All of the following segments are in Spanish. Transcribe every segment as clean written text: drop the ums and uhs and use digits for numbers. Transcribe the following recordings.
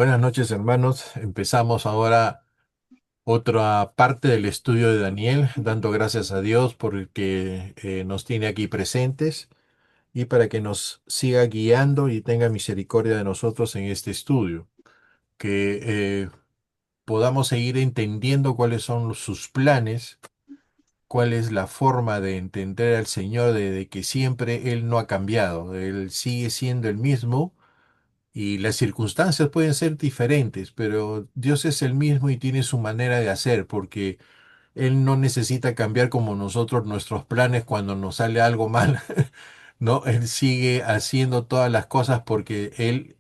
Buenas noches, hermanos. Empezamos ahora otra parte del estudio de Daniel, dando gracias a Dios porque nos tiene aquí presentes y para que nos siga guiando y tenga misericordia de nosotros en este estudio, que podamos seguir entendiendo cuáles son sus planes, cuál es la forma de entender al Señor, de que siempre Él no ha cambiado, Él sigue siendo el mismo. Y las circunstancias pueden ser diferentes, pero Dios es el mismo y tiene su manera de hacer, porque Él no necesita cambiar como nosotros nuestros planes cuando nos sale algo mal. No, Él sigue haciendo todas las cosas porque Él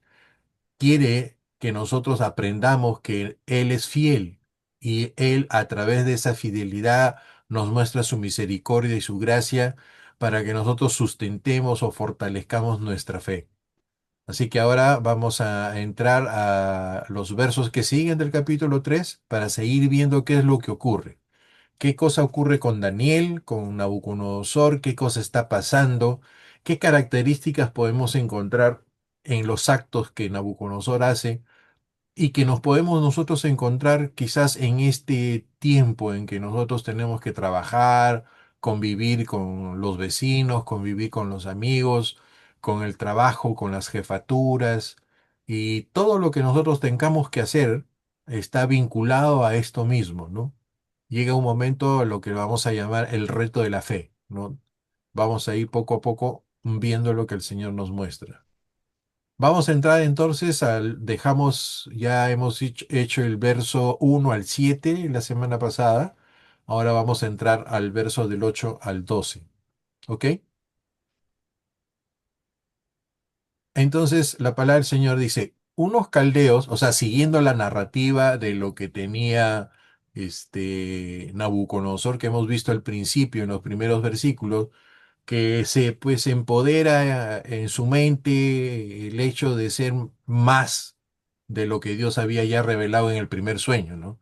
quiere que nosotros aprendamos que Él es fiel y Él a través de esa fidelidad nos muestra su misericordia y su gracia para que nosotros sustentemos o fortalezcamos nuestra fe. Así que ahora vamos a entrar a los versos que siguen del capítulo 3 para seguir viendo qué es lo que ocurre. ¿Qué cosa ocurre con Daniel, con Nabucodonosor? ¿Qué cosa está pasando? ¿Qué características podemos encontrar en los actos que Nabucodonosor hace y que nos podemos nosotros encontrar quizás en este tiempo en que nosotros tenemos que trabajar, convivir con los vecinos, convivir con los amigos, con el trabajo, con las jefaturas y todo lo que nosotros tengamos que hacer está vinculado a esto mismo, ¿no? Llega un momento lo que vamos a llamar el reto de la fe, ¿no? Vamos a ir poco a poco viendo lo que el Señor nos muestra. Vamos a entrar entonces ya hemos hecho el verso 1 al 7 la semana pasada. Ahora vamos a entrar al verso del 8 al 12. ¿Ok? Entonces la palabra del Señor dice, unos caldeos, o sea, siguiendo la narrativa de lo que tenía Nabucodonosor que hemos visto al principio en los primeros versículos, que se pues empodera en su mente el hecho de ser más de lo que Dios había ya revelado en el primer sueño, ¿no?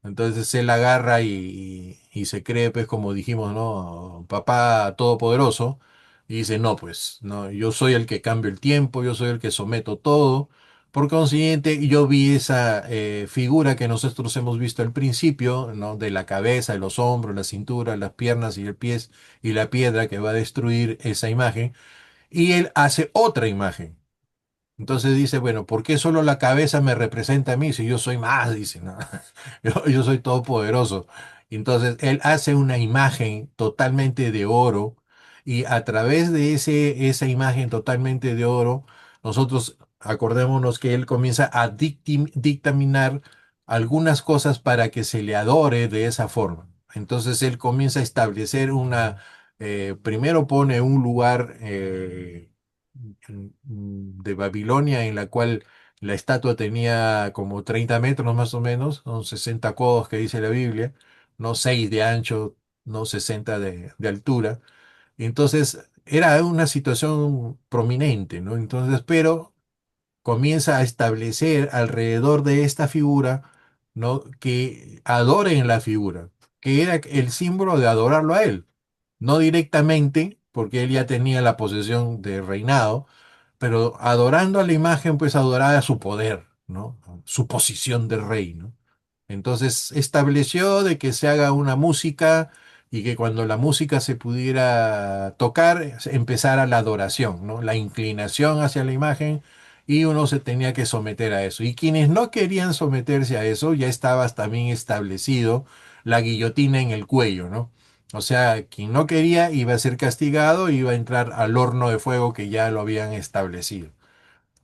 Entonces él agarra y se cree, pues como dijimos, ¿no? Papá todopoderoso, y dice, no, pues, no, yo soy el que cambio el tiempo, yo soy el que someto todo. Por consiguiente, yo vi esa figura que nosotros hemos visto al principio, ¿no? De la cabeza, de los hombros, la cintura, las piernas y el pie y la piedra que va a destruir esa imagen. Y él hace otra imagen. Entonces dice, bueno, ¿por qué solo la cabeza me representa a mí si yo soy más? Dice, ¿no? Yo soy todopoderoso. Entonces él hace una imagen totalmente de oro y a través de esa imagen totalmente de oro, nosotros acordémonos que él comienza a dictaminar algunas cosas para que se le adore de esa forma. Entonces él comienza a establecer primero pone un lugar de Babilonia en la cual la estatua tenía como 30 metros más o menos, son 60 codos que dice la Biblia, no 6 de ancho, no 60 de altura. Entonces era una situación prominente, ¿no? Entonces, pero comienza a establecer alrededor de esta figura, ¿no? Que adoren la figura, que era el símbolo de adorarlo a él, no directamente, porque él ya tenía la posesión de reinado, pero adorando a la imagen, pues adoraba su poder, ¿no? Su posición de rey, ¿no? Entonces estableció de que se haga una música y que cuando la música se pudiera tocar, empezara la adoración, ¿no? La inclinación hacia la imagen y uno se tenía que someter a eso. Y quienes no querían someterse a eso, ya estaba también establecido la guillotina en el cuello, ¿no? O sea, quien no quería iba a ser castigado, iba a entrar al horno de fuego que ya lo habían establecido.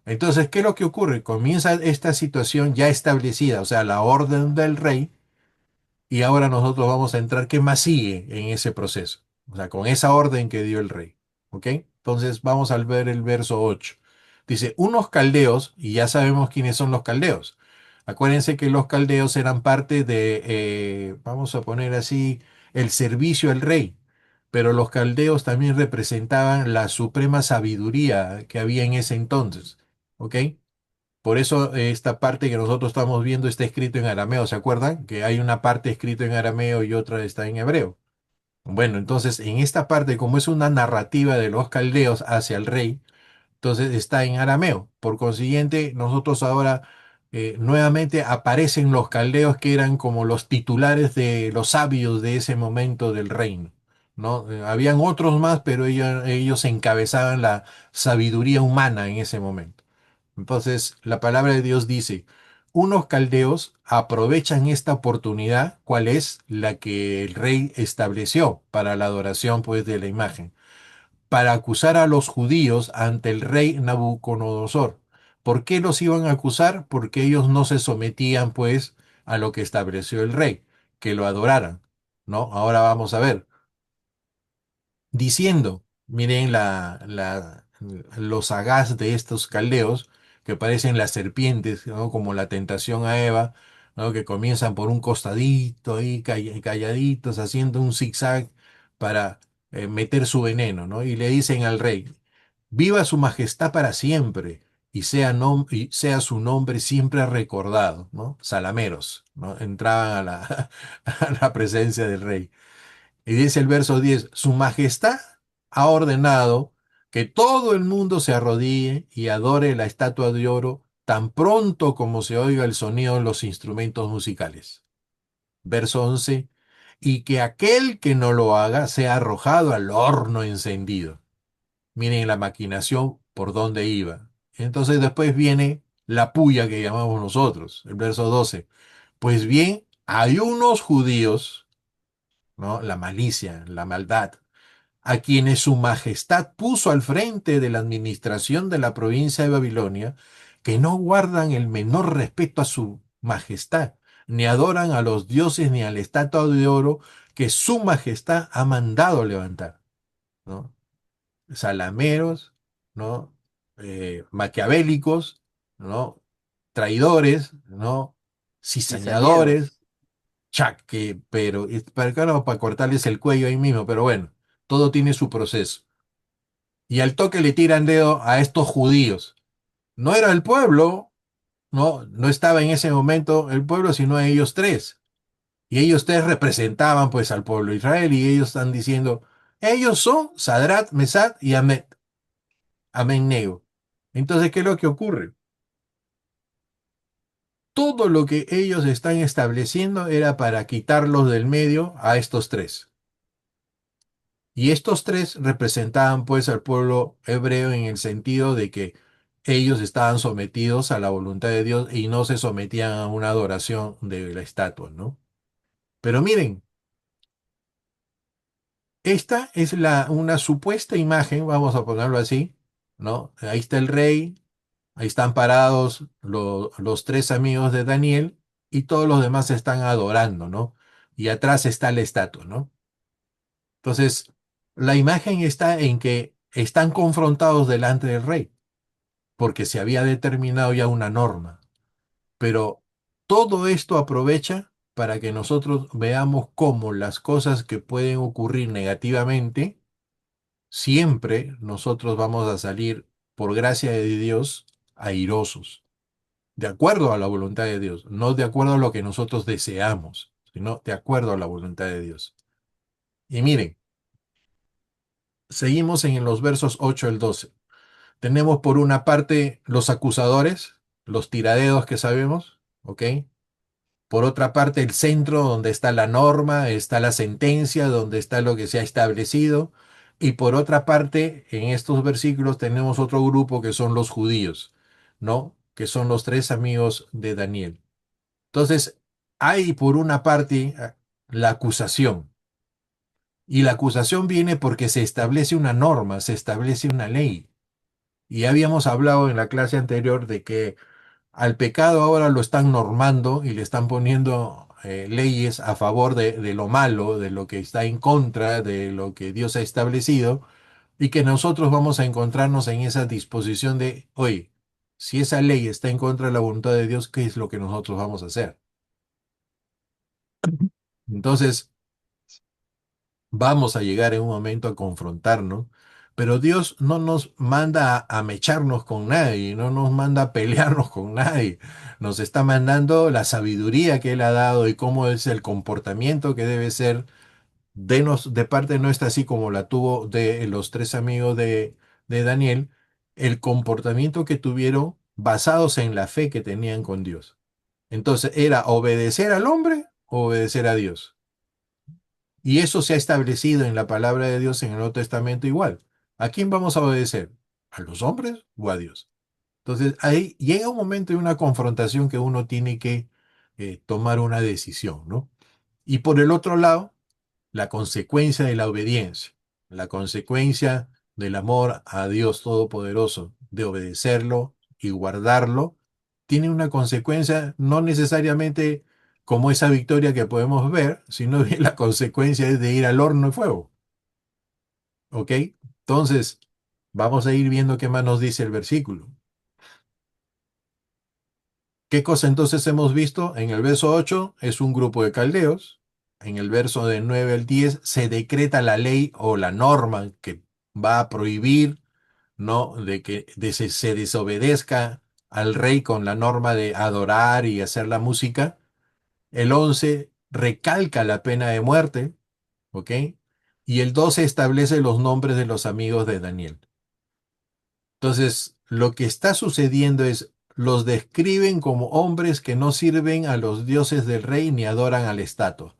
Entonces, ¿qué es lo que ocurre? Comienza esta situación ya establecida, o sea, la orden del rey, y ahora nosotros vamos a entrar, ¿qué más sigue en ese proceso? O sea, con esa orden que dio el rey. ¿Ok? Entonces, vamos a ver el verso 8. Dice, unos caldeos, y ya sabemos quiénes son los caldeos. Acuérdense que los caldeos eran parte de, vamos a poner así, el servicio al rey. Pero los caldeos también representaban la suprema sabiduría que había en ese entonces. ¿Ok? Por eso esta parte que nosotros estamos viendo está escrito en arameo, ¿se acuerdan? Que hay una parte escrita en arameo y otra está en hebreo. Bueno, entonces en esta parte, como es una narrativa de los caldeos hacia el rey, entonces está en arameo. Por consiguiente, nosotros ahora nuevamente aparecen los caldeos que eran como los titulares de los sabios de ese momento del reino, ¿no? Habían otros más, pero ellos encabezaban la sabiduría humana en ese momento. Entonces, la palabra de Dios dice, unos caldeos aprovechan esta oportunidad, ¿cuál es? La que el rey estableció para la adoración, pues, de la imagen, para acusar a los judíos ante el rey Nabucodonosor. ¿Por qué los iban a acusar? Porque ellos no se sometían, pues, a lo que estableció el rey, que lo adoraran, ¿no? Ahora vamos a ver diciendo, miren lo sagaz de estos caldeos, que parecen las serpientes, ¿no? Como la tentación a Eva, ¿no? Que comienzan por un costadito ahí, calladitos, haciendo un zigzag para meter su veneno, ¿no? Y le dicen al rey, viva su majestad para siempre. Y sea su nombre siempre recordado, ¿no? Salameros, ¿no? Entraban a a la presencia del rey. Y dice el verso 10: Su Majestad ha ordenado que todo el mundo se arrodille y adore la estatua de oro tan pronto como se oiga el sonido de los instrumentos musicales. Verso 11: Y que aquel que no lo haga sea arrojado al horno encendido. Miren la maquinación por dónde iba. Entonces después viene la puya que llamamos nosotros, el verso 12. Pues bien, hay unos judíos, ¿no? La malicia, la maldad, a quienes su majestad puso al frente de la administración de la provincia de Babilonia, que no guardan el menor respeto a su majestad, ni adoran a los dioses ni a la estatua de oro que su majestad ha mandado levantar, ¿no? Salameros, ¿no? Maquiavélicos, ¿no? Traidores, ¿no? Cizañeros. Cizañadores, chaque, pero para, claro, para cortarles el cuello ahí mismo, pero bueno, todo tiene su proceso. Y al toque le tiran dedo a estos judíos. No era el pueblo, no estaba en ese momento el pueblo, sino a ellos tres. Y ellos tres representaban pues al pueblo de Israel y ellos están diciendo, ellos son Sadrat, Mesad y Amennego. Entonces, ¿qué es lo que ocurre? Todo lo que ellos están estableciendo era para quitarlos del medio a estos tres. Y estos tres representaban pues al pueblo hebreo en el sentido de que ellos estaban sometidos a la voluntad de Dios y no se sometían a una adoración de la estatua, ¿no? Pero miren, esta es una supuesta imagen, vamos a ponerlo así, ¿no? Ahí está el rey, ahí están parados los tres amigos de Daniel y todos los demás están adorando, ¿no? Y atrás está la estatua, ¿no? Entonces, la imagen está en que están confrontados delante del rey, porque se había determinado ya una norma. Pero todo esto aprovecha para que nosotros veamos cómo las cosas que pueden ocurrir negativamente, siempre nosotros vamos a salir, por gracia de Dios, airosos, de acuerdo a la voluntad de Dios, no de acuerdo a lo que nosotros deseamos, sino de acuerdo a la voluntad de Dios. Y miren, seguimos en los versos 8 al 12. Tenemos por una parte los acusadores, los tiradeos que sabemos, ¿ok? Por otra parte el centro donde está la norma, está la sentencia, donde está lo que se ha establecido. Y por otra parte, en estos versículos tenemos otro grupo que son los judíos, ¿no? Que son los tres amigos de Daniel. Entonces, hay por una parte la acusación. Y la acusación viene porque se establece una norma, se establece una ley. Y habíamos hablado en la clase anterior de que al pecado ahora lo están normando y le están poniendo leyes a favor de lo malo, de lo que está en contra de lo que Dios ha establecido, y que nosotros vamos a encontrarnos en esa disposición de, oye, si esa ley está en contra de la voluntad de Dios, ¿qué es lo que nosotros vamos a hacer? Entonces, vamos a llegar en un momento a confrontarnos, pero Dios no nos manda a mecharnos con nadie, no nos manda a pelearnos con nadie. Nos está mandando la sabiduría que Él ha dado y cómo es el comportamiento que debe ser de parte nuestra, así como la tuvo de los tres amigos de Daniel, el comportamiento que tuvieron basados en la fe que tenían con Dios. Entonces, ¿era obedecer al hombre o obedecer a Dios? Y eso se ha establecido en la palabra de Dios en el Nuevo Testamento igual. ¿A quién vamos a obedecer? ¿A los hombres o a Dios? Entonces, ahí llega un momento de una confrontación que uno tiene que tomar una decisión, ¿no? Y por el otro lado, la consecuencia de la obediencia, la consecuencia del amor a Dios Todopoderoso, de obedecerlo y guardarlo, tiene una consecuencia no necesariamente como esa victoria que podemos ver, sino que la consecuencia es de ir al horno de fuego. ¿Ok? Entonces, vamos a ir viendo qué más nos dice el versículo. ¿Qué cosa entonces hemos visto? En el verso 8 es un grupo de caldeos. En el verso de 9 al 10 se decreta la ley o la norma que va a prohibir, ¿no? De que se desobedezca al rey con la norma de adorar y hacer la música. El 11 recalca la pena de muerte, ¿ok? Y el 12 establece los nombres de los amigos de Daniel. Entonces, lo que está sucediendo es, los describen como hombres que no sirven a los dioses del rey ni adoran al estatua.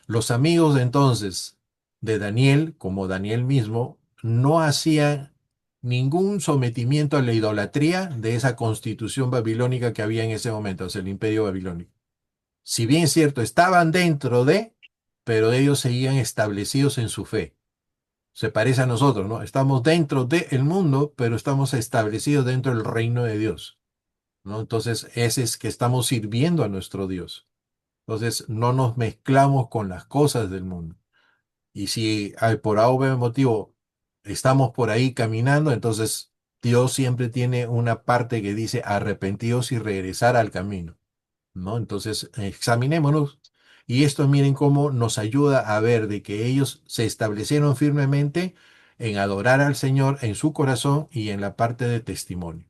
Los amigos entonces de Daniel, como Daniel mismo, no hacían ningún sometimiento a la idolatría de esa constitución babilónica que había en ese momento, o sea, el imperio babilónico. Si bien es cierto, estaban dentro de, pero ellos seguían establecidos en su fe. Se parece a nosotros, ¿no? Estamos dentro del mundo, pero estamos establecidos dentro del reino de Dios, ¿no? Entonces, ese es que estamos sirviendo a nuestro Dios. Entonces, no nos mezclamos con las cosas del mundo. Y si por A o B motivo estamos por ahí caminando, entonces Dios siempre tiene una parte que dice arrepentidos y regresar al camino, ¿no? Entonces, examinémonos. Y esto miren cómo nos ayuda a ver de que ellos se establecieron firmemente en adorar al Señor en su corazón y en la parte de testimonio.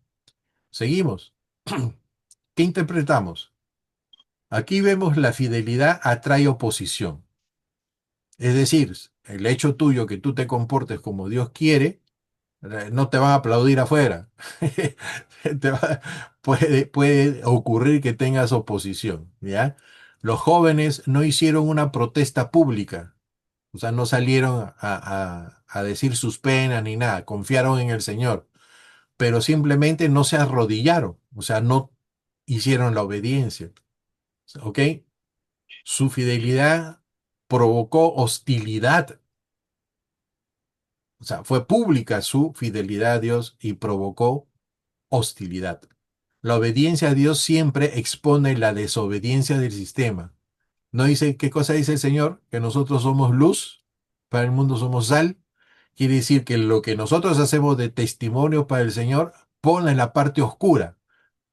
Seguimos. ¿Qué interpretamos? Aquí vemos la fidelidad atrae oposición. Es decir, el hecho tuyo que tú te comportes como Dios quiere, no te van a aplaudir afuera. Puede ocurrir que tengas oposición, ¿ya? Los jóvenes no hicieron una protesta pública, o sea, no salieron a decir sus penas ni nada, confiaron en el Señor, pero simplemente no se arrodillaron, o sea, no hicieron la obediencia, ¿ok? Su fidelidad provocó hostilidad, o sea, fue pública su fidelidad a Dios y provocó hostilidad. La obediencia a Dios siempre expone la desobediencia del sistema. ¿No dice qué cosa dice el Señor? Que nosotros somos luz, para el mundo somos sal. Quiere decir que lo que nosotros hacemos de testimonio para el Señor pone en la parte oscura,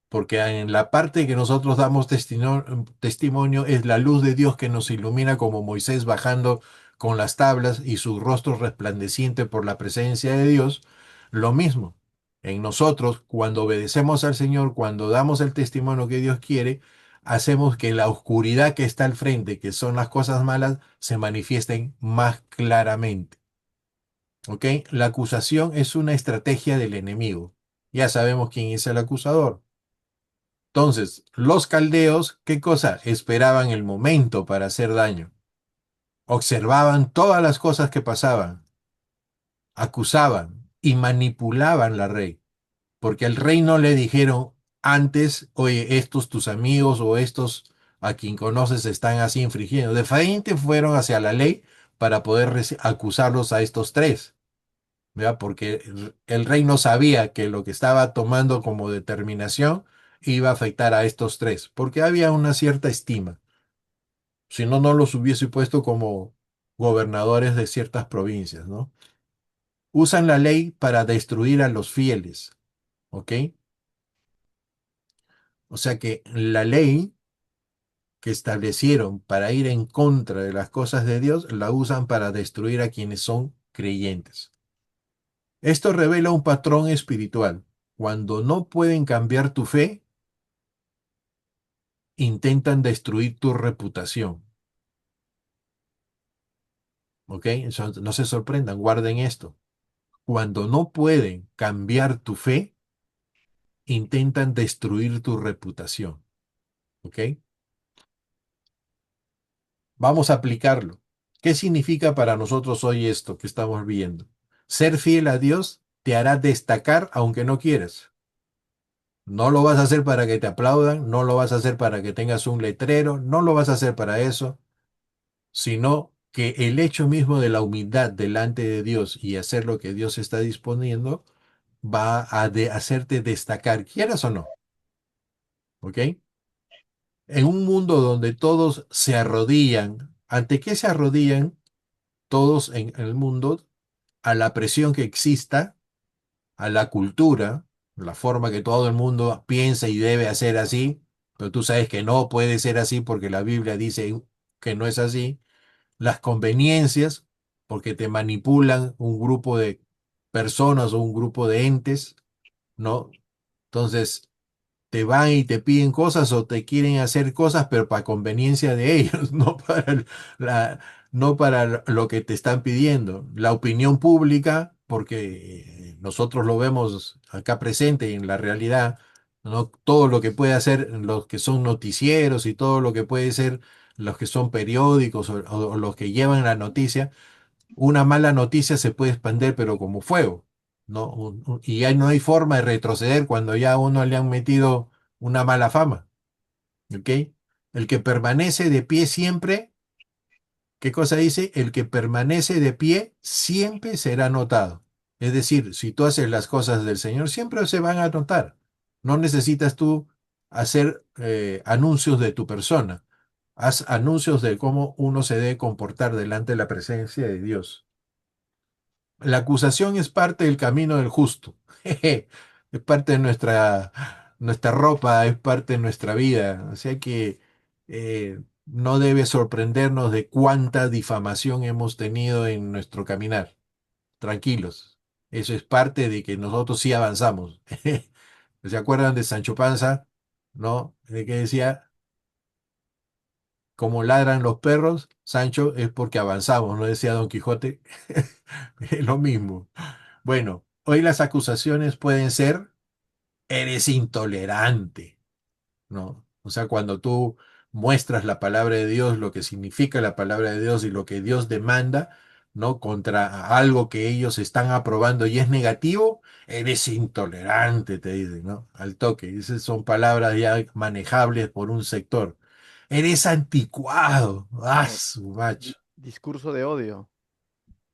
porque en la parte que nosotros damos testimonio es la luz de Dios que nos ilumina como Moisés bajando con las tablas y su rostro resplandeciente por la presencia de Dios. Lo mismo, en nosotros, cuando obedecemos al Señor, cuando damos el testimonio que Dios quiere, hacemos que la oscuridad que está al frente, que son las cosas malas, se manifiesten más claramente. ¿Ok? La acusación es una estrategia del enemigo. Ya sabemos quién es el acusador. Entonces, los caldeos, ¿qué cosa? Esperaban el momento para hacer daño. Observaban todas las cosas que pasaban, acusaban y manipulaban la ley, porque al rey no le dijeron antes, oye, estos tus amigos o estos a quien conoces están así infringiendo. De frente fueron hacia la ley para poder acusarlos a estos tres, ¿verdad? Porque el rey no sabía que lo que estaba tomando como determinación iba a afectar a estos tres, porque había una cierta estima. Si no, no los hubiese puesto como gobernadores de ciertas provincias, ¿no? Usan la ley para destruir a los fieles, ¿ok? O sea que la ley que establecieron para ir en contra de las cosas de Dios, la usan para destruir a quienes son creyentes. Esto revela un patrón espiritual. Cuando no pueden cambiar tu fe, intentan destruir tu reputación. ¿Ok? No se sorprendan, guarden esto. Cuando no pueden cambiar tu fe, intentan destruir tu reputación. ¿Ok? Vamos a aplicarlo. ¿Qué significa para nosotros hoy esto que estamos viendo? Ser fiel a Dios te hará destacar aunque no quieras. No lo vas a hacer para que te aplaudan, no lo vas a hacer para que tengas un letrero, no lo vas a hacer para eso, sino que el hecho mismo de la humildad delante de Dios y hacer lo que Dios está disponiendo va a hacerte destacar, quieras o no, ¿ok? En un mundo donde todos se arrodillan, ¿ante qué se arrodillan todos en el mundo? A la presión que exista, a la cultura, la forma que todo el mundo piensa y debe hacer así, pero tú sabes que no puede ser así porque la Biblia dice que no es así, las conveniencias, porque te manipulan un grupo de personas o un grupo de entes, ¿no? Entonces, te van y te piden cosas o te quieren hacer cosas, pero para conveniencia de ellos, la, no para lo que te están pidiendo. La opinión pública, porque nosotros lo vemos acá presente en la realidad, ¿no? Todo lo que puede hacer los que son noticieros y todo lo que puede ser los que son periódicos o los que llevan la noticia, una mala noticia se puede expandir, pero como fuego, ¿no? Y ya no hay forma de retroceder cuando ya a uno le han metido una mala fama, ¿ok? El que permanece de pie siempre, ¿qué cosa dice? El que permanece de pie siempre será notado. Es decir, si tú haces las cosas del Señor, siempre se van a notar. No necesitas tú hacer anuncios de tu persona. Haz anuncios de cómo uno se debe comportar delante de la presencia de Dios. La acusación es parte del camino del justo. Es parte de nuestra ropa, es parte de nuestra vida. O sea que no debe sorprendernos de cuánta difamación hemos tenido en nuestro caminar. Tranquilos. Eso es parte de que nosotros sí avanzamos. ¿Se acuerdan de Sancho Panza? ¿No? De que decía, como ladran los perros, Sancho, es porque avanzamos, ¿no? Decía Don Quijote. Es lo mismo. Bueno, hoy las acusaciones pueden ser, eres intolerante, ¿no? O sea, cuando tú muestras la palabra de Dios, lo que significa la palabra de Dios y lo que Dios demanda, ¿no? Contra algo que ellos están aprobando y es negativo, eres intolerante, te dicen, ¿no? Al toque. Esas son palabras ya manejables por un sector. Eres anticuado. ¡Ah, Como su macho! discurso de odio.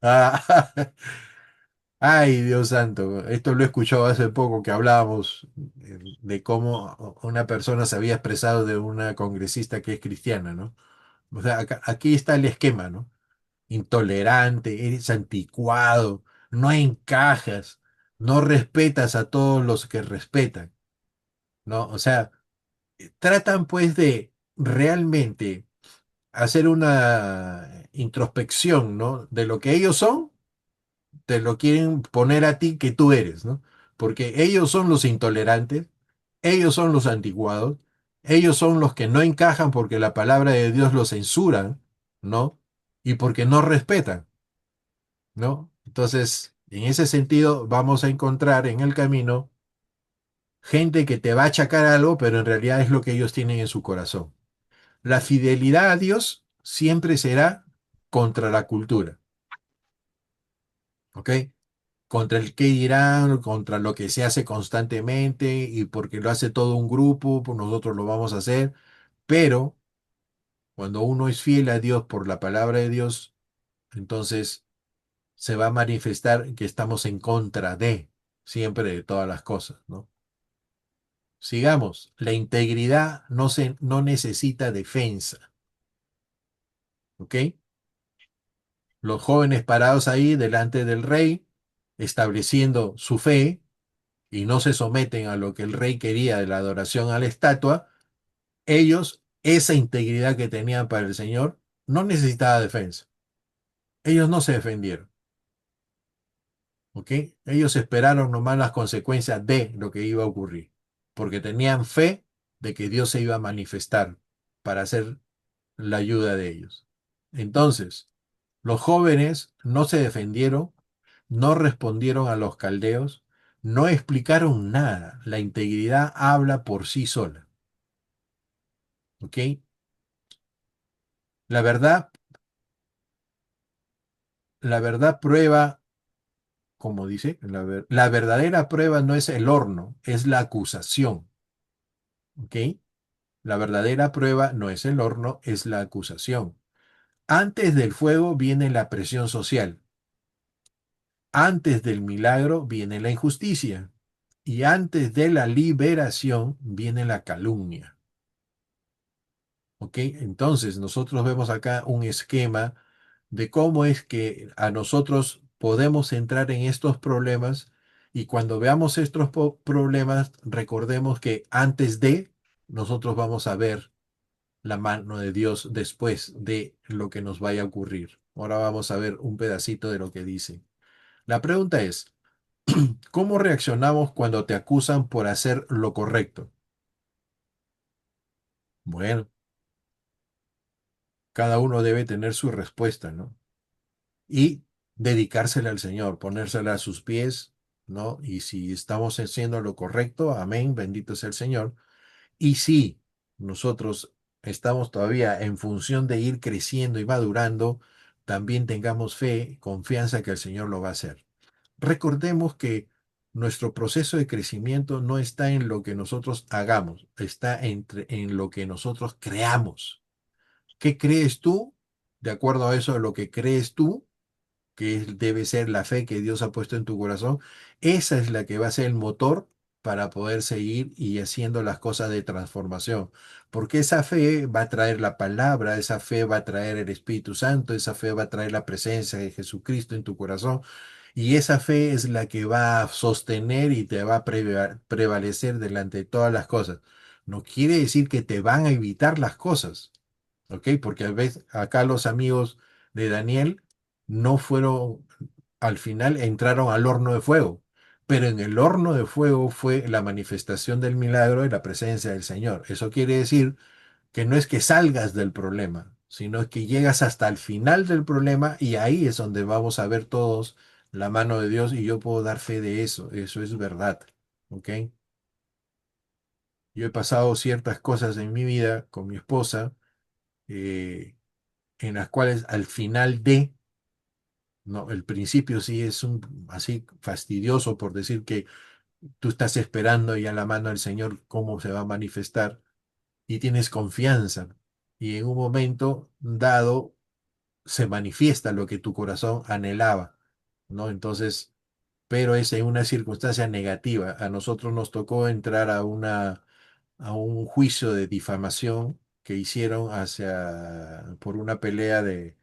Ah, ay, Dios santo, esto lo he escuchado hace poco que hablábamos de cómo una persona se había expresado de una congresista que es cristiana, ¿no? O sea, aquí está el esquema, ¿no? Intolerante, eres anticuado, no encajas, no respetas a todos los que respetan, ¿no? O sea, tratan pues de realmente hacer una introspección, ¿no? De lo que ellos son te lo quieren poner a ti que tú eres, ¿no? Porque ellos son los intolerantes, ellos son los antiguados, ellos son los que no encajan porque la palabra de Dios los censuran, ¿no? Y porque no respetan, ¿no? Entonces, en ese sentido, vamos a encontrar en el camino gente que te va a achacar algo, pero en realidad es lo que ellos tienen en su corazón. La fidelidad a Dios siempre será contra la cultura, ¿ok? Contra el qué dirán, contra lo que se hace constantemente y porque lo hace todo un grupo, pues nosotros lo vamos a hacer, pero cuando uno es fiel a Dios por la palabra de Dios, entonces se va a manifestar que estamos en contra de siempre de todas las cosas, ¿no? Sigamos, la integridad no necesita defensa, ¿ok? Los jóvenes parados ahí delante del rey, estableciendo su fe, y no se someten a lo que el rey quería de la adoración a la estatua, ellos, esa integridad que tenían para el Señor, no necesitaba defensa. Ellos no se defendieron, ¿ok? Ellos esperaron nomás las consecuencias de lo que iba a ocurrir, porque tenían fe de que Dios se iba a manifestar para hacer la ayuda de ellos. Entonces, los jóvenes no se defendieron, no respondieron a los caldeos, No explicaron nada. La integridad habla por sí sola. ¿Ok? La verdad, la verdad prueba, como dice, la verdadera prueba no es el horno, es la acusación. ¿Ok? La verdadera prueba no es el horno, es la acusación. Antes del fuego viene la presión social. Antes del milagro viene la injusticia. Y antes de la liberación viene la calumnia. ¿Ok? Entonces, nosotros vemos acá un esquema de cómo es que a nosotros podemos entrar en estos problemas y cuando veamos estos problemas, recordemos que antes de, nosotros vamos a ver la mano de Dios después de lo que nos vaya a ocurrir. Ahora vamos a ver un pedacito de lo que dice. La pregunta es, ¿cómo reaccionamos cuando te acusan por hacer lo correcto? Bueno, cada uno debe tener su respuesta, ¿no? Y dedicársela al Señor, ponérsela a sus pies, ¿no? Y si estamos haciendo lo correcto, amén, bendito sea el Señor. Y si nosotros estamos todavía en función de ir creciendo y madurando, también tengamos fe, confianza que el Señor lo va a hacer. Recordemos que nuestro proceso de crecimiento no está en lo que nosotros hagamos, está en lo que nosotros creamos. ¿Qué crees tú? De acuerdo a eso, de lo que crees tú, debe ser la fe que Dios ha puesto en tu corazón, esa es la que va a ser el motor para poder seguir y haciendo las cosas de transformación. Porque esa fe va a traer la palabra, esa fe va a traer el Espíritu Santo, esa fe va a traer la presencia de Jesucristo en tu corazón. Y esa fe es la que va a sostener y te va a prevalecer delante de todas las cosas. No quiere decir que te van a evitar las cosas. ¿Ok? Porque a veces acá los amigos de Daniel no fueron, al final entraron al horno de fuego, pero en el horno de fuego fue la manifestación del milagro de la presencia del Señor. Eso quiere decir que no es que salgas del problema, sino que llegas hasta el final del problema y ahí es donde vamos a ver todos la mano de Dios y yo puedo dar fe de eso, eso es verdad. ¿Ok? Yo he pasado ciertas cosas en mi vida con mi esposa. En las cuales al final de, no, el principio sí es un así fastidioso por decir que tú estás esperando ya la mano del Señor cómo se va a manifestar y tienes confianza y en un momento dado se manifiesta lo que tu corazón anhelaba, ¿no? Entonces, pero es en una circunstancia negativa. A nosotros nos tocó entrar a un juicio de difamación que hicieron por una pelea de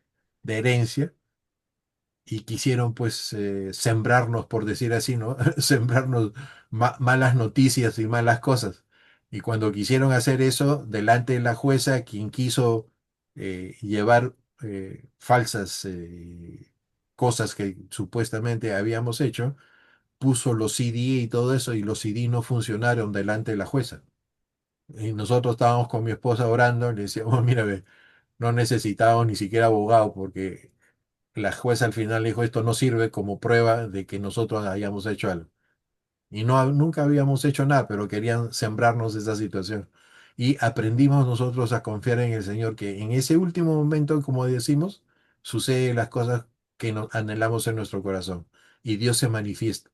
herencia y quisieron pues sembrarnos, por decir así, ¿no? Sembrarnos malas noticias y malas cosas. Y cuando quisieron hacer eso, delante de la jueza, quien quiso llevar falsas cosas que supuestamente habíamos hecho, puso los CD y todo eso, y los CD no funcionaron delante de la jueza. Y nosotros estábamos con mi esposa orando, le decíamos, mira, ve, no necesitábamos ni siquiera abogado, porque la jueza al final dijo, esto no sirve como prueba de que nosotros hayamos hecho algo. Y no, nunca habíamos hecho nada, pero querían sembrarnos esa situación. Y aprendimos nosotros a confiar en el Señor, que en ese último momento, como decimos, suceden las cosas que nos anhelamos en nuestro corazón. Y Dios se manifiesta.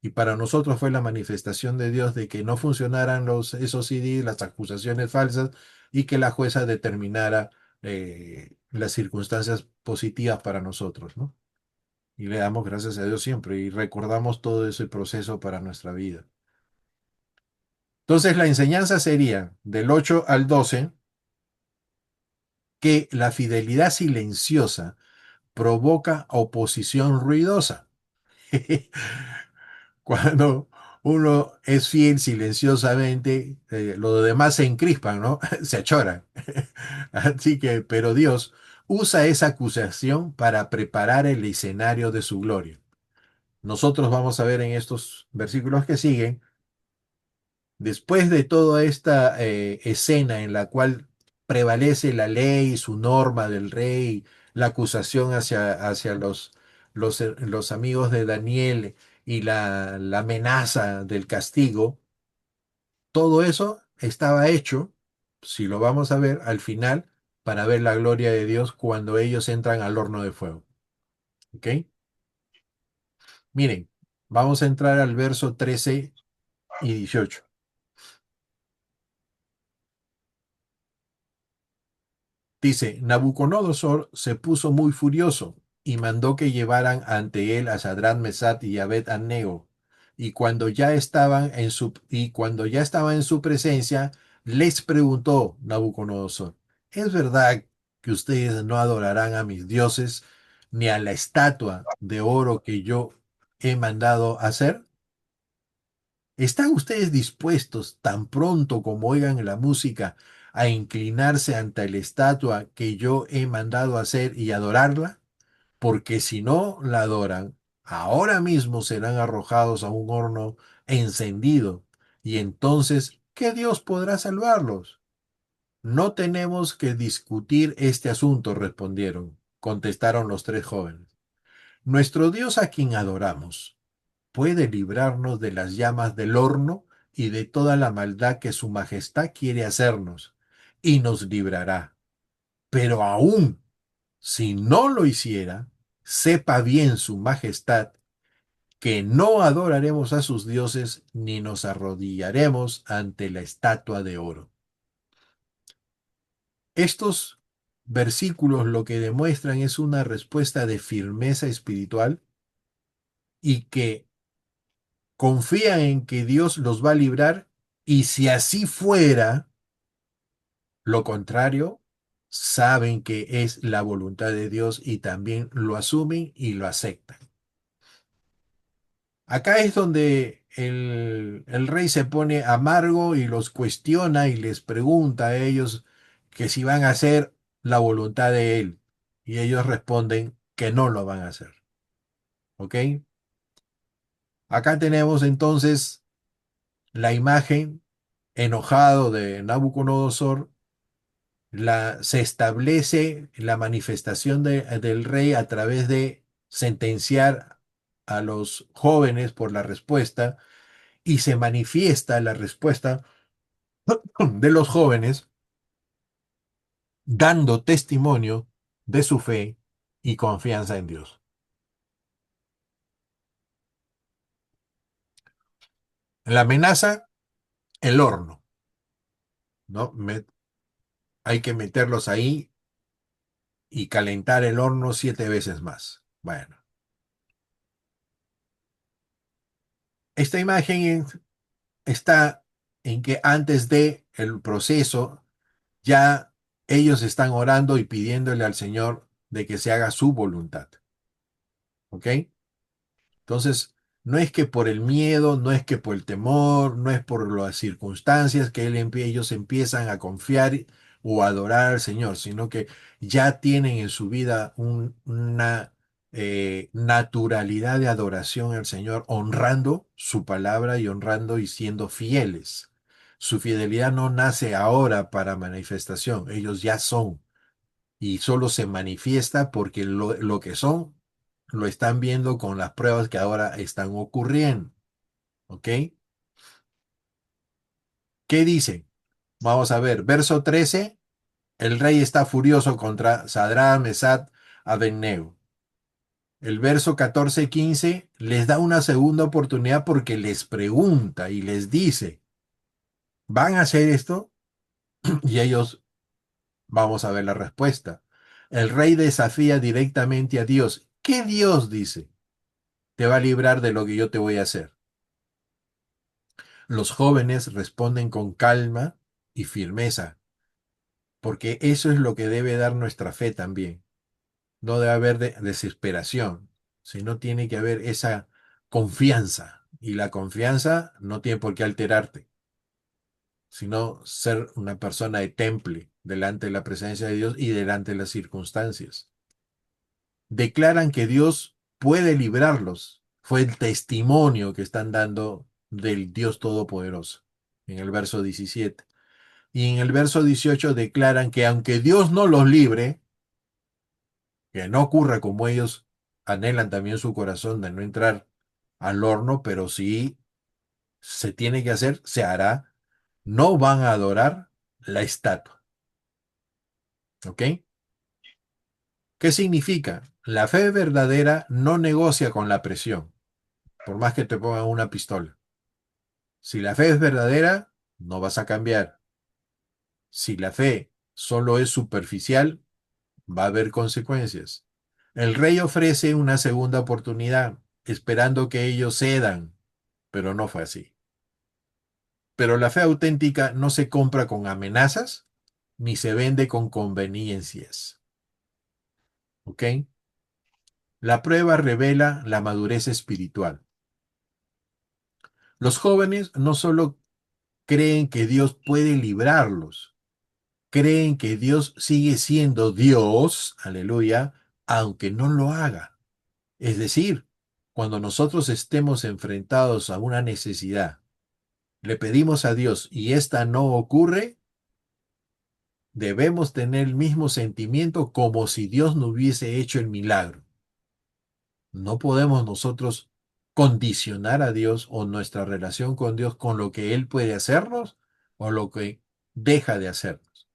Y para nosotros fue la manifestación de Dios de que no funcionaran esos CD, las acusaciones falsas, y que la jueza determinara las circunstancias positivas para nosotros, ¿no? Y le damos gracias a Dios siempre y recordamos todo ese proceso para nuestra vida. Entonces, la enseñanza sería del 8 al 12 que la fidelidad silenciosa provoca oposición ruidosa. Cuando uno es fiel silenciosamente, los demás se encrispan, ¿no? Se achoran. Así que, pero Dios usa esa acusación para preparar el escenario de su gloria. Nosotros vamos a ver en estos versículos que siguen, después de toda esta escena en la cual prevalece la ley, su norma del rey, la acusación hacia los amigos de Daniel y la amenaza del castigo, todo eso estaba hecho, si lo vamos a ver al final, para ver la gloria de Dios cuando ellos entran al horno de fuego. ¿Ok? Miren, vamos a entrar al verso 13 y 18. Dice, Nabucodonosor se puso muy furioso y mandó que llevaran ante él a Sadrach, Mesach y Abed-nego. Y cuando ya estaban en su presencia, les preguntó Nabucodonosor, ¿es verdad que ustedes no adorarán a mis dioses ni a la estatua de oro que yo he mandado hacer? ¿Están ustedes dispuestos, tan pronto como oigan la música, a inclinarse ante la estatua que yo he mandado hacer y adorarla? Porque si no la adoran, ahora mismo serán arrojados a un horno encendido. Y entonces, ¿qué Dios podrá salvarlos? No tenemos que discutir este asunto, respondieron, contestaron los tres jóvenes. Nuestro Dios a quien adoramos puede librarnos de las llamas del horno y de toda la maldad que su majestad quiere hacernos, y nos librará. Pero aún si no lo hiciera, sepa bien su majestad que no adoraremos a sus dioses ni nos arrodillaremos ante la estatua de oro. Estos versículos lo que demuestran es una respuesta de firmeza espiritual y que confían en que Dios los va a librar, y si así fuera, lo contrario, saben que es la voluntad de Dios y también lo asumen y lo aceptan. Acá es donde el rey se pone amargo y los cuestiona y les pregunta a ellos que si van a hacer la voluntad de él. Y ellos responden que no lo van a hacer. ¿Ok? Acá tenemos entonces la imagen enojado de Nabucodonosor. Se establece la manifestación del rey a través de sentenciar a los jóvenes por la respuesta, y se manifiesta la respuesta de los jóvenes dando testimonio de su fe y confianza en Dios. La amenaza, el horno, ¿no? Hay que meterlos ahí y calentar el horno 7 veces más. Bueno, esta imagen está en que antes de el proceso ya ellos están orando y pidiéndole al Señor de que se haga su voluntad. ¿Ok? Entonces, no es que por el miedo, no es que por el temor, no es por las circunstancias que ellos empiezan a confiar o a adorar al Señor, sino que ya tienen en su vida una naturalidad de adoración al Señor, honrando su palabra y honrando y siendo fieles. Su fidelidad no nace ahora para manifestación, ellos ya son, y solo se manifiesta porque lo que son lo están viendo con las pruebas que ahora están ocurriendo. ¿Ok? ¿Qué dice? Vamos a ver, verso 13, el rey está furioso contra Sadrach, Mesach, Abednego. El verso 14 y 15 les da una segunda oportunidad porque les pregunta y les dice, ¿van a hacer esto? Y ellos, vamos a ver la respuesta. El rey desafía directamente a Dios. ¿Qué Dios dice? Te va a librar de lo que yo te voy a hacer. Los jóvenes responden con calma y firmeza, porque eso es lo que debe dar nuestra fe también. No debe haber desesperación, sino tiene que haber esa confianza. Y la confianza no tiene por qué alterarte, sino ser una persona de temple delante de la presencia de Dios y delante de las circunstancias. Declaran que Dios puede librarlos. Fue el testimonio que están dando del Dios Todopoderoso en el verso 17. Y en el verso 18 declaran que aunque Dios no los libre, que no ocurra como ellos anhelan también su corazón de no entrar al horno, pero si se tiene que hacer, se hará. No van a adorar la estatua. ¿Ok? ¿Qué significa? La fe verdadera no negocia con la presión, por más que te pongan una pistola. Si la fe es verdadera, no vas a cambiar. Si la fe solo es superficial, va a haber consecuencias. El rey ofrece una segunda oportunidad, esperando que ellos cedan, pero no fue así. Pero la fe auténtica no se compra con amenazas ni se vende con conveniencias. ¿Ok? La prueba revela la madurez espiritual. Los jóvenes no solo creen que Dios puede librarlos, creen que Dios sigue siendo Dios, aleluya, aunque no lo haga. Es decir, cuando nosotros estemos enfrentados a una necesidad, le pedimos a Dios y esta no ocurre, debemos tener el mismo sentimiento como si Dios no hubiese hecho el milagro. No podemos nosotros condicionar a Dios o nuestra relación con Dios con lo que Él puede hacernos o lo que deja de hacernos.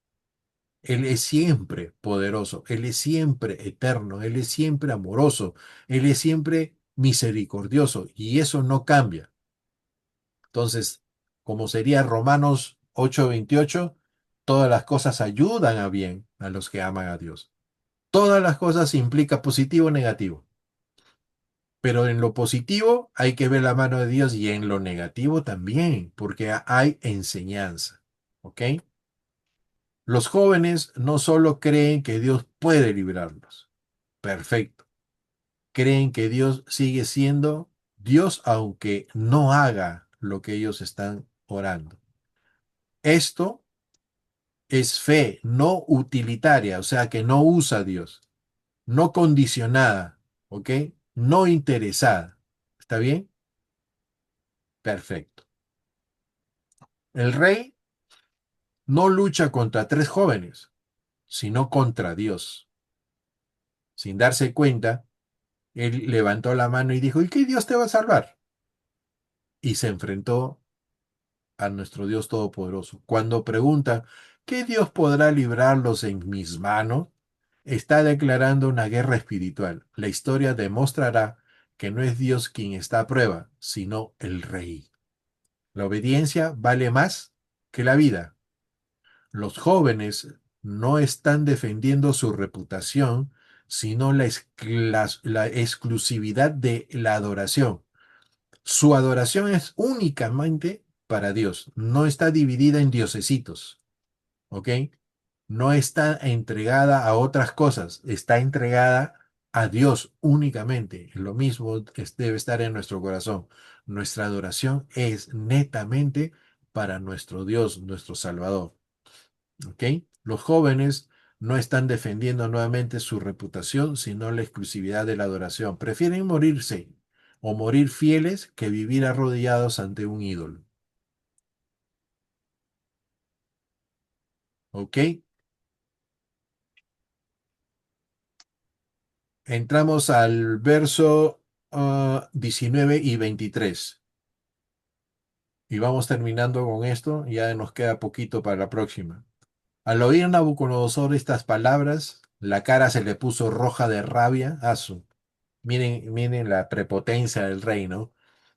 Él es siempre poderoso, Él es siempre eterno, Él es siempre amoroso, Él es siempre misericordioso y eso no cambia. Entonces, como sería Romanos 8:28, todas las cosas ayudan a bien a los que aman a Dios. Todas las cosas implica positivo o negativo. Pero en lo positivo hay que ver la mano de Dios y en lo negativo también, porque hay enseñanza. ¿Ok? Los jóvenes no solo creen que Dios puede librarlos. Perfecto. Creen que Dios sigue siendo Dios aunque no haga lo que ellos están orando. Esto es fe no utilitaria, o sea que no usa a Dios, no condicionada, ¿ok? No interesada. ¿Está bien? Perfecto. El rey no lucha contra tres jóvenes, sino contra Dios. Sin darse cuenta, él levantó la mano y dijo, ¿y qué Dios te va a salvar? Y se enfrentó a nuestro Dios Todopoderoso. Cuando pregunta, ¿qué Dios podrá librarlos en mis manos? Está declarando una guerra espiritual. La historia demostrará que no es Dios quien está a prueba, sino el rey. La obediencia vale más que la vida. Los jóvenes no están defendiendo su reputación, sino la exclusividad de la adoración. Su adoración es únicamente para Dios, no está dividida en diosesitos, ¿ok? No está entregada a otras cosas, está entregada a Dios únicamente. Lo mismo debe estar en nuestro corazón. Nuestra adoración es netamente para nuestro Dios, nuestro Salvador. ¿Ok? Los jóvenes no están defendiendo nuevamente su reputación, sino la exclusividad de la adoración. Prefieren morirse o morir fieles que vivir arrodillados ante un ídolo. ¿Ok? Entramos al verso 19 y 23. Y vamos terminando con esto. Ya nos queda poquito para la próxima. Al oír Nabucodonosor estas palabras, la cara se le puso roja de rabia. Miren, miren la prepotencia del reino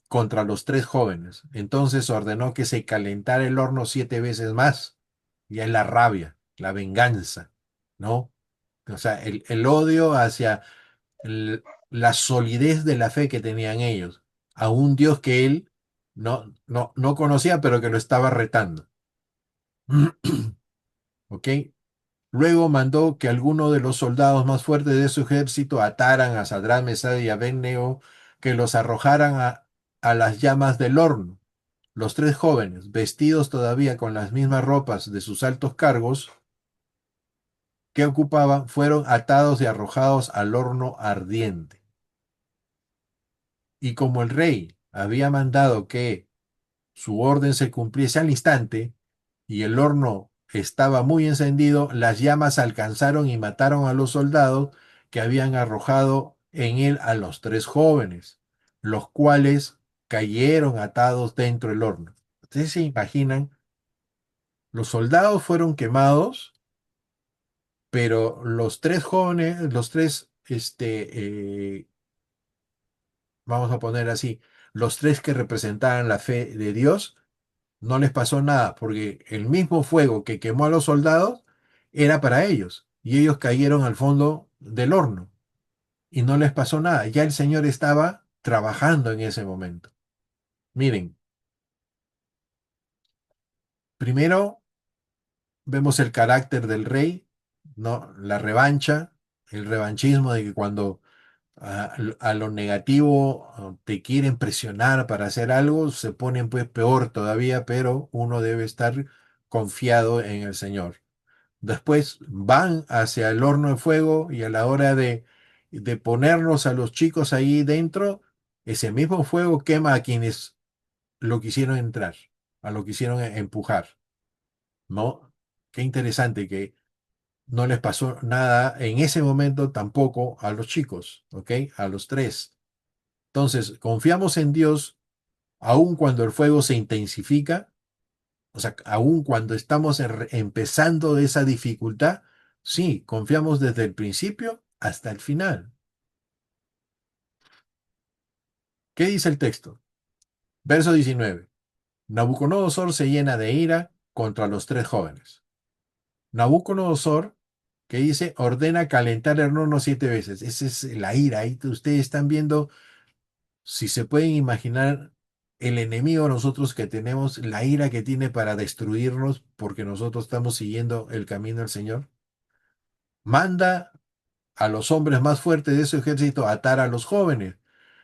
contra los tres jóvenes. Entonces ordenó que se calentara el horno 7 veces más. Ya es la rabia, la venganza, ¿no? O sea, el odio hacia la solidez de la fe que tenían ellos, a un Dios que él no conocía, pero que lo estaba retando. ¿Ok? Luego mandó que algunos de los soldados más fuertes de su ejército ataran a Sadrán, Mesad y Abednego, que los arrojaran a las llamas del horno. Los tres jóvenes, vestidos todavía con las mismas ropas de sus altos cargos que ocupaban, fueron atados y arrojados al horno ardiente. Y como el rey había mandado que su orden se cumpliese al instante y el horno estaba muy encendido, las llamas alcanzaron y mataron a los soldados que habían arrojado en él a los tres jóvenes. los cuales cayeron atados dentro del horno. Ustedes se imaginan, los soldados fueron quemados, pero los tres jóvenes, los tres, vamos a poner así, los tres que representaban la fe de Dios, no les pasó nada, porque el mismo fuego que quemó a los soldados era para ellos, y ellos cayeron al fondo del horno, y no les pasó nada. Ya el Señor estaba trabajando en ese momento. Miren, primero vemos el carácter del rey, ¿no? La revancha, el revanchismo de que cuando a lo negativo te quieren presionar para hacer algo, se ponen pues peor todavía, pero uno debe estar confiado en el Señor. Después van hacia el horno de fuego y a la hora de ponernos a los chicos ahí dentro, ese mismo fuego quema a quienes lo quisieron entrar, a lo quisieron empujar, ¿no? Qué interesante que no les pasó nada en ese momento tampoco a los chicos, ¿ok? A los tres. Entonces, confiamos en Dios aun cuando el fuego se intensifica, o sea, aun cuando estamos empezando esa dificultad, sí, confiamos desde el principio hasta el final. ¿Qué dice el texto? Verso 19. Nabucodonosor se llena de ira contra los tres jóvenes. Nabucodonosor, que dice, ordena calentar el horno 7 veces. Esa es la ira. Ahí ustedes están viendo, si se pueden imaginar, el enemigo nosotros que tenemos, la ira que tiene para destruirnos porque nosotros estamos siguiendo el camino del Señor. Manda a los hombres más fuertes de ese ejército a atar a los jóvenes.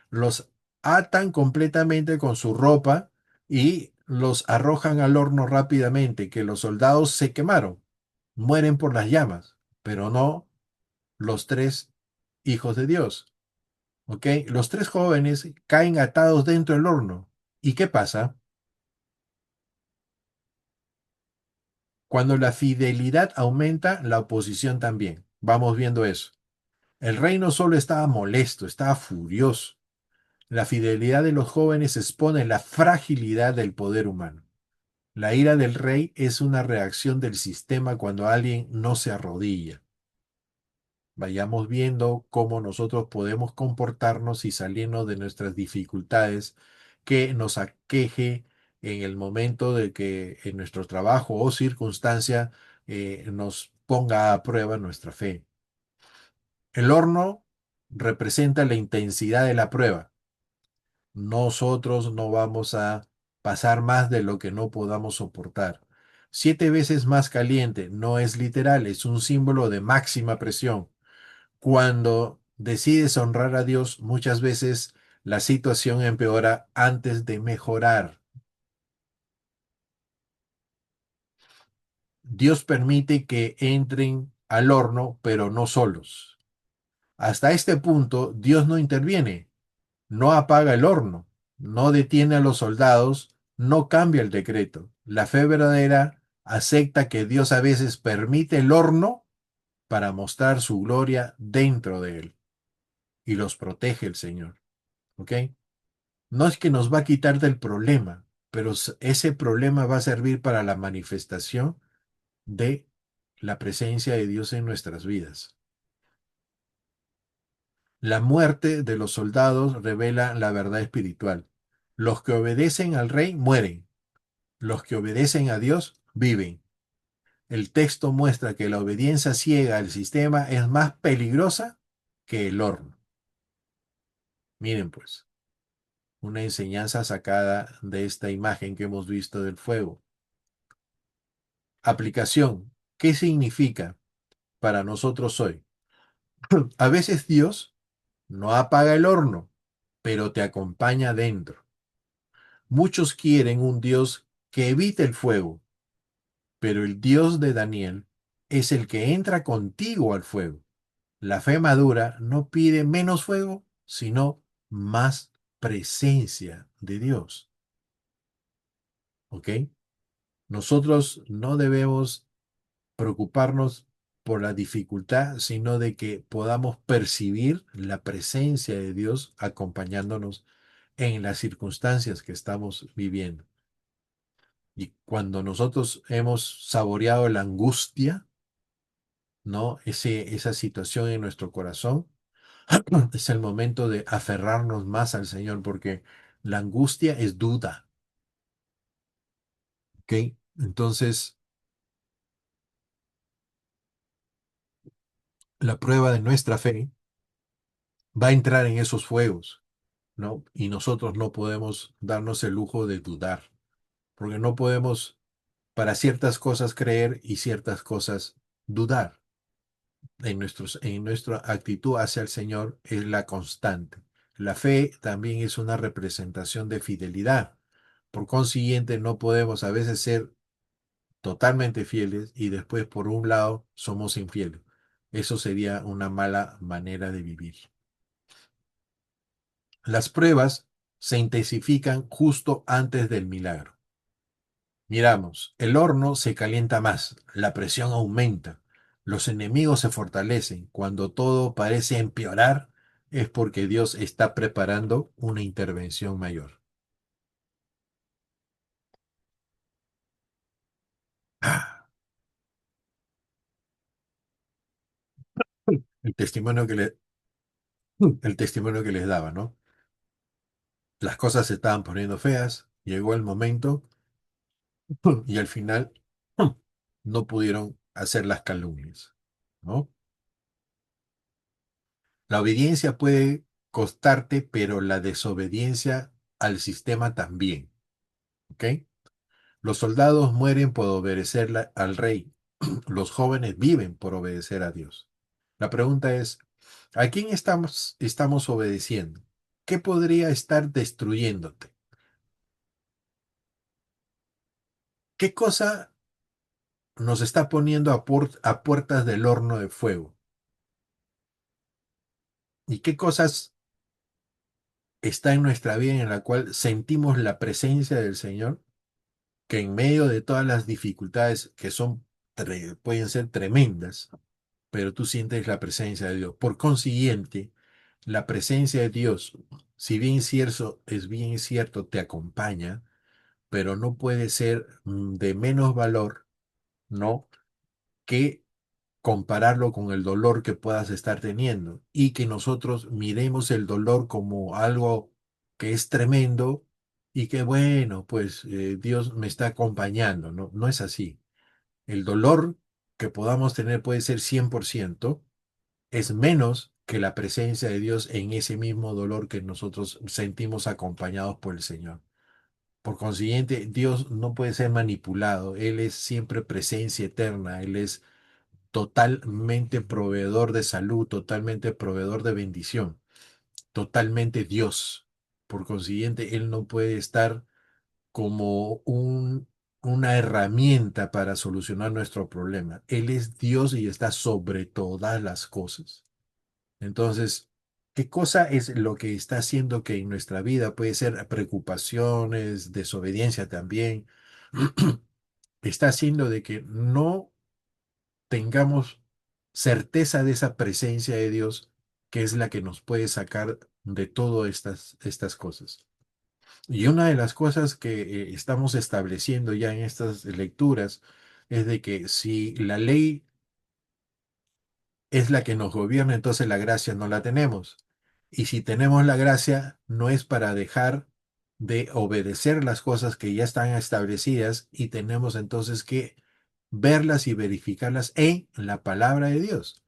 Los atan completamente con su ropa y los arrojan al horno rápidamente, que los soldados se quemaron, mueren por las llamas, pero no los tres hijos de Dios. ¿Ok? Los tres jóvenes caen atados dentro del horno. ¿Y qué pasa? Cuando la fidelidad aumenta, la oposición también. Vamos viendo eso. El rey no solo estaba molesto, estaba furioso. La fidelidad de los jóvenes expone la fragilidad del poder humano. La ira del rey es una reacción del sistema cuando alguien no se arrodilla. Vayamos viendo cómo nosotros podemos comportarnos y salirnos de nuestras dificultades que nos aqueje en el momento de que en nuestro trabajo o circunstancia nos ponga a prueba nuestra fe. El horno representa la intensidad de la prueba. Nosotros no vamos a pasar más de lo que no podamos soportar. 7 veces más caliente no es literal, es un símbolo de máxima presión. Cuando decides honrar a Dios, muchas veces la situación empeora antes de mejorar. Dios permite que entren al horno, pero no solos. Hasta este punto, Dios no interviene, no apaga el horno, no detiene a los soldados, no cambia el decreto. La fe verdadera acepta que Dios a veces permite el horno para mostrar su gloria dentro de él y los protege el Señor. ¿Ok? No es que nos va a quitar del problema, pero ese problema va a servir para la manifestación de la presencia de Dios en nuestras vidas. La muerte de los soldados revela la verdad espiritual. Los que obedecen al rey mueren. Los que obedecen a Dios viven. El texto muestra que la obediencia ciega al sistema es más peligrosa que el horno. Miren pues, una enseñanza sacada de esta imagen que hemos visto del fuego. Aplicación. ¿Qué significa para nosotros hoy? A veces Dios no apaga el horno, pero te acompaña dentro. Muchos quieren un Dios que evite el fuego, pero el Dios de Daniel es el que entra contigo al fuego. La fe madura no pide menos fuego, sino más presencia de Dios. ¿Ok? Nosotros no debemos preocuparnos por la dificultad, sino de que podamos percibir la presencia de Dios acompañándonos en las circunstancias que estamos viviendo. Y cuando nosotros hemos saboreado la angustia, ¿no? Esa situación en nuestro corazón, es el momento de aferrarnos más al Señor, porque la angustia es duda, ¿ok? Entonces, la prueba de nuestra fe va a entrar en esos fuegos, ¿no? Y nosotros no podemos darnos el lujo de dudar, porque no podemos para ciertas cosas creer y ciertas cosas dudar. En nuestra actitud hacia el Señor es la constante. La fe también es una representación de fidelidad. Por consiguiente, no podemos a veces ser totalmente fieles y después, por un lado, somos infieles. Eso sería una mala manera de vivir. Las pruebas se intensifican justo antes del milagro. Miramos, el horno se calienta más, la presión aumenta, los enemigos se fortalecen. Cuando todo parece empeorar, es porque Dios está preparando una intervención mayor. Ah, el testimonio el testimonio que les daba, ¿no? Las cosas se estaban poniendo feas, llegó el momento y al final no pudieron hacer las calumnias, ¿no? La obediencia puede costarte, pero la desobediencia al sistema también, ¿ok? Los soldados mueren por obedecer al rey. Los jóvenes viven por obedecer a Dios. La pregunta es, ¿a quién estamos obedeciendo? ¿Qué podría estar destruyéndote? ¿Qué cosa nos está poniendo a puertas del horno de fuego? ¿Y qué cosas está en nuestra vida en la cual sentimos la presencia del Señor? Que en medio de todas las dificultades que pueden ser tremendas, pero tú sientes la presencia de Dios. Por consiguiente, la presencia de Dios, si bien cierto, es bien cierto, te acompaña, pero no puede ser de menos valor, ¿no? Que compararlo con el dolor que puedas estar teniendo y que nosotros miremos el dolor como algo que es tremendo y que bueno, pues Dios me está acompañando, ¿no? No es así. El dolor que podamos tener puede ser 100%, es menos que la presencia de Dios en ese mismo dolor que nosotros sentimos acompañados por el Señor. Por consiguiente, Dios no puede ser manipulado. Él es siempre presencia eterna. Él es totalmente proveedor de salud, totalmente proveedor de bendición, totalmente Dios. Por consiguiente, Él no puede estar como una herramienta para solucionar nuestro problema. Él es Dios y está sobre todas las cosas. Entonces, ¿qué cosa es lo que está haciendo que en nuestra vida puede ser preocupaciones, desobediencia también? Está haciendo de que no tengamos certeza de esa presencia de Dios que es la que nos puede sacar de todas estas cosas. Y una de las cosas que estamos estableciendo ya en estas lecturas es de que si la ley es la que nos gobierna, entonces la gracia no la tenemos. Y si tenemos la gracia, no es para dejar de obedecer las cosas que ya están establecidas y tenemos entonces que verlas y verificarlas en la palabra de Dios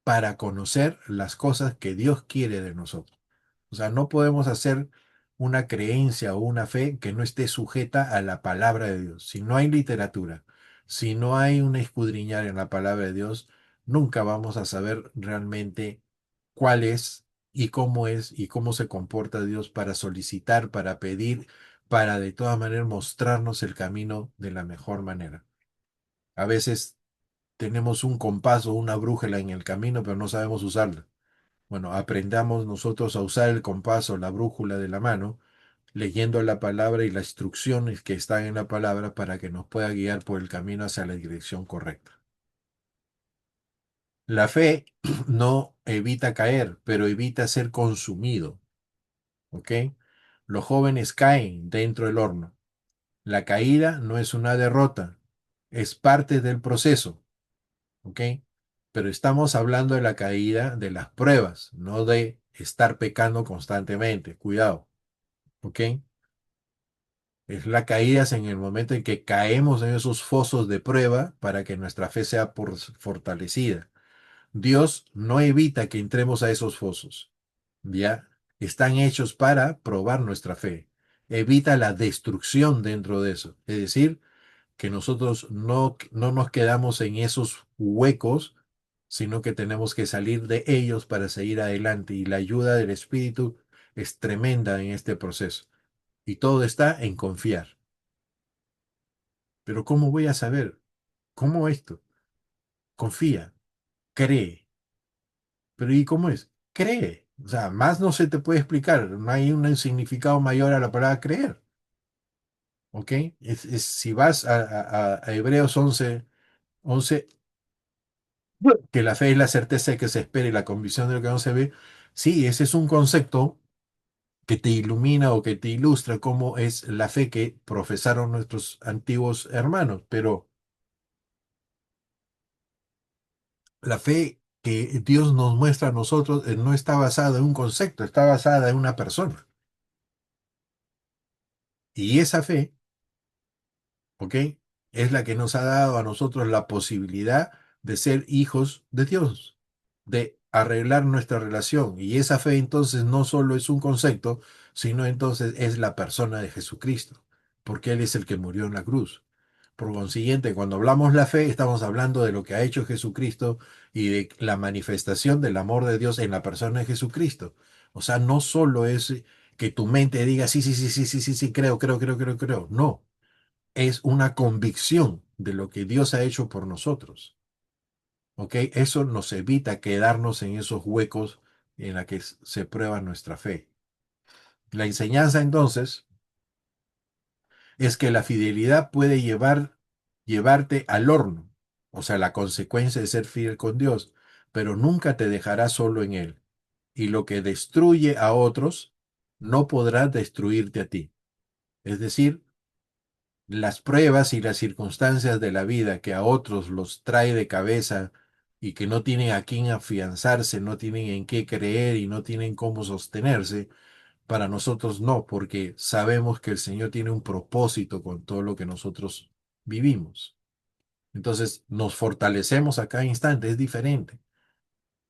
para conocer las cosas que Dios quiere de nosotros. O sea, no podemos hacer una creencia o una fe que no esté sujeta a la palabra de Dios. Si no hay literatura, si no hay un escudriñar en la palabra de Dios, nunca vamos a saber realmente cuál es y cómo se comporta Dios para solicitar, para pedir, para de todas maneras mostrarnos el camino de la mejor manera. A veces tenemos un compás o una brújula en el camino, pero no sabemos usarla. Bueno, aprendamos nosotros a usar el compás o la brújula de la mano, leyendo la palabra y las instrucciones que están en la palabra para que nos pueda guiar por el camino hacia la dirección correcta. La fe no evita caer, pero evita ser consumido, ¿ok? Los jóvenes caen dentro del horno. La caída no es una derrota, es parte del proceso, ¿ok? Pero estamos hablando de la caída de las pruebas, no de estar pecando constantemente. Cuidado, ¿ok? Es la caída en el momento en que caemos en esos fosos de prueba para que nuestra fe sea fortalecida. Dios no evita que entremos a esos fosos, ¿ya? Están hechos para probar nuestra fe. Evita la destrucción dentro de eso. Es decir, que nosotros no nos quedamos en esos huecos, sino que tenemos que salir de ellos para seguir adelante. Y la ayuda del Espíritu es tremenda en este proceso. Y todo está en confiar. Pero ¿cómo voy a saber? ¿Cómo esto? Confía, cree. Pero ¿y cómo es? Cree. O sea, más no se te puede explicar. No hay un significado mayor a la palabra creer. ¿Ok? Si vas a Hebreos 11, que la fe es la certeza de que se espera y la convicción de lo que no se ve, sí, ese es un concepto que te ilumina o que te ilustra cómo es la fe que profesaron nuestros antiguos hermanos, pero la fe que Dios nos muestra a nosotros no está basada en un concepto, está basada en una persona. Y esa fe, ¿ok? Es la que nos ha dado a nosotros la posibilidad de ser hijos de Dios, de arreglar nuestra relación. Y esa fe entonces no solo es un concepto, sino entonces es la persona de Jesucristo, porque Él es el que murió en la cruz. Por consiguiente, cuando hablamos la fe, estamos hablando de lo que ha hecho Jesucristo y de la manifestación del amor de Dios en la persona de Jesucristo. O sea, no solo es que tu mente diga, sí, sí, sí, sí, sí, sí, sí, creo, creo, creo, creo, creo. No, es una convicción de lo que Dios ha hecho por nosotros. ¿Ok? Eso nos evita quedarnos en esos huecos en la que se prueba nuestra fe. La enseñanza entonces es que la fidelidad puede llevarte al horno, o sea, la consecuencia de ser fiel con Dios, pero nunca te dejará solo en Él. Y lo que destruye a otros no podrá destruirte a ti. Es decir, las pruebas y las circunstancias de la vida que a otros los trae de cabeza y que no tienen a quién afianzarse, no tienen en qué creer y no tienen cómo sostenerse, para nosotros no, porque sabemos que el Señor tiene un propósito con todo lo que nosotros vivimos. Entonces nos fortalecemos a cada instante, es diferente.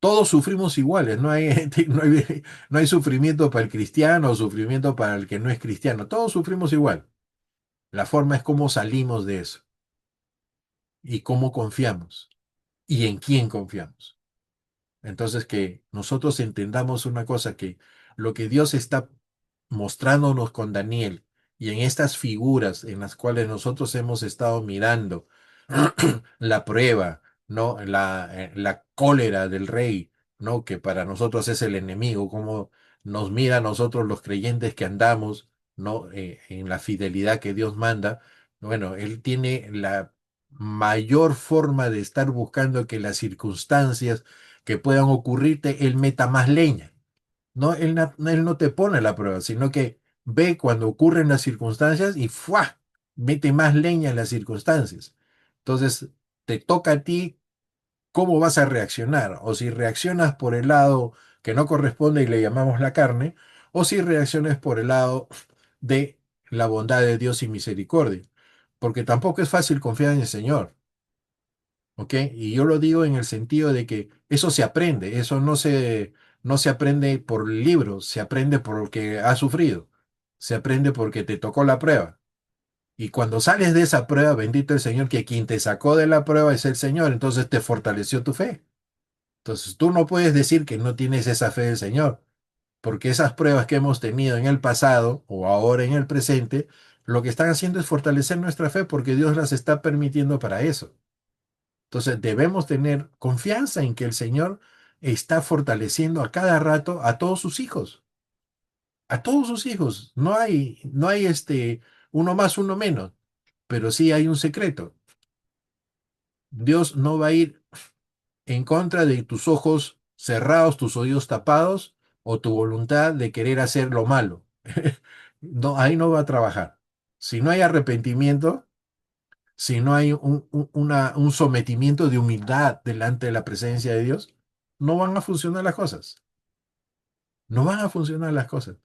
Todos sufrimos iguales, no hay sufrimiento para el cristiano o sufrimiento para el que no es cristiano, todos sufrimos igual. La forma es cómo salimos de eso y cómo confiamos y en quién confiamos. Entonces, que nosotros entendamos una cosa, que lo que Dios está mostrándonos con Daniel y en estas figuras en las cuales nosotros hemos estado mirando la prueba, ¿no? La cólera del rey, ¿no? Que para nosotros es el enemigo, como nos mira a nosotros los creyentes que andamos, ¿no? En la fidelidad que Dios manda. Bueno, él tiene la mayor forma de estar buscando que las circunstancias que puedan ocurrirte, él meta más leña. No, él no te pone la prueba, sino que ve cuando ocurren las circunstancias y ¡fua! Mete más leña en las circunstancias. Entonces, te toca a ti cómo vas a reaccionar, o si reaccionas por el lado que no corresponde y le llamamos la carne, o si reaccionas por el lado de la bondad de Dios y misericordia. Porque tampoco es fácil confiar en el Señor. ¿Ok? Y yo lo digo en el sentido de que eso se aprende, eso no se aprende por libros, se aprende porque has sufrido, se aprende porque te tocó la prueba. Y cuando sales de esa prueba, bendito el Señor, que quien te sacó de la prueba es el Señor, entonces te fortaleció tu fe. Entonces tú no puedes decir que no tienes esa fe del Señor, porque esas pruebas que hemos tenido en el pasado o ahora en el presente, lo que están haciendo es fortalecer nuestra fe porque Dios las está permitiendo para eso. Entonces debemos tener confianza en que el Señor está fortaleciendo a cada rato a todos sus hijos, a todos sus hijos. No hay uno más, uno menos, pero sí hay un secreto. Dios no va a ir en contra de tus ojos cerrados, tus oídos tapados o tu voluntad de querer hacer lo malo. No, ahí no va a trabajar. Si no hay arrepentimiento, si no hay un sometimiento de humildad delante de la presencia de Dios, no van a funcionar las cosas. No van a funcionar las cosas.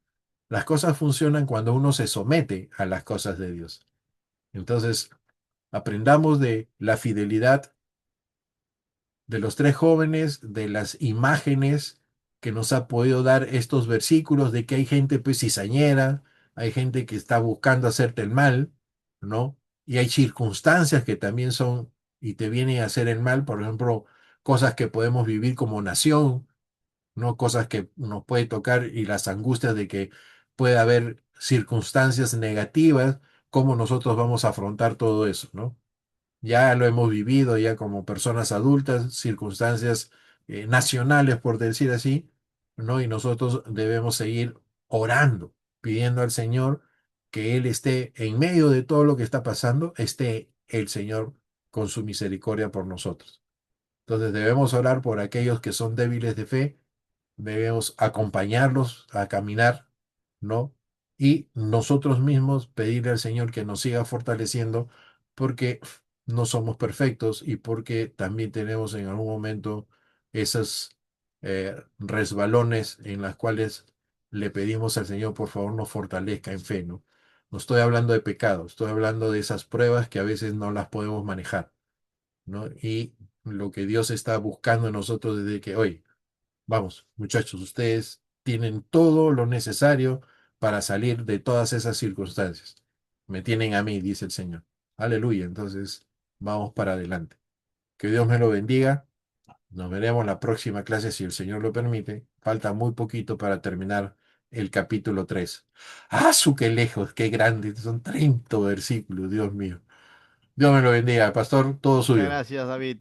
Las cosas funcionan cuando uno se somete a las cosas de Dios. Entonces, aprendamos de la fidelidad de los tres jóvenes, de las imágenes que nos ha podido dar estos versículos, de que hay gente pues cizañera, hay gente que está buscando hacerte el mal, ¿no? Y hay circunstancias que también son y te vienen a hacer el mal, por ejemplo, cosas que podemos vivir como nación, ¿no? Cosas que nos puede tocar y las angustias de que puede haber circunstancias negativas, cómo nosotros vamos a afrontar todo eso, ¿no? Ya lo hemos vivido ya como personas adultas, circunstancias nacionales, por decir así, ¿no? Y nosotros debemos seguir orando, pidiendo al Señor que Él esté en medio de todo lo que está pasando, esté el Señor con su misericordia por nosotros. Entonces debemos orar por aquellos que son débiles de fe, debemos acompañarlos a caminar, ¿no? Y nosotros mismos pedirle al Señor que nos siga fortaleciendo porque no somos perfectos y porque también tenemos en algún momento esos resbalones en las cuales le pedimos al Señor, por favor, nos fortalezca en fe, ¿no? No estoy hablando de pecado, estoy hablando de esas pruebas que a veces no las podemos manejar, ¿no? Y lo que Dios está buscando en nosotros desde que hoy, vamos, muchachos, ustedes tienen todo lo necesario para salir de todas esas circunstancias. Me tienen a mí, dice el Señor. Aleluya. Entonces, vamos para adelante. Que Dios me lo bendiga. Nos veremos la próxima clase si el Señor lo permite. Falta muy poquito para terminar el capítulo 3. ¡Ah, su qué lejos, qué grande! Son 30 versículos, Dios mío. Dios me lo bendiga, pastor, todo Muchas suyo. gracias, David.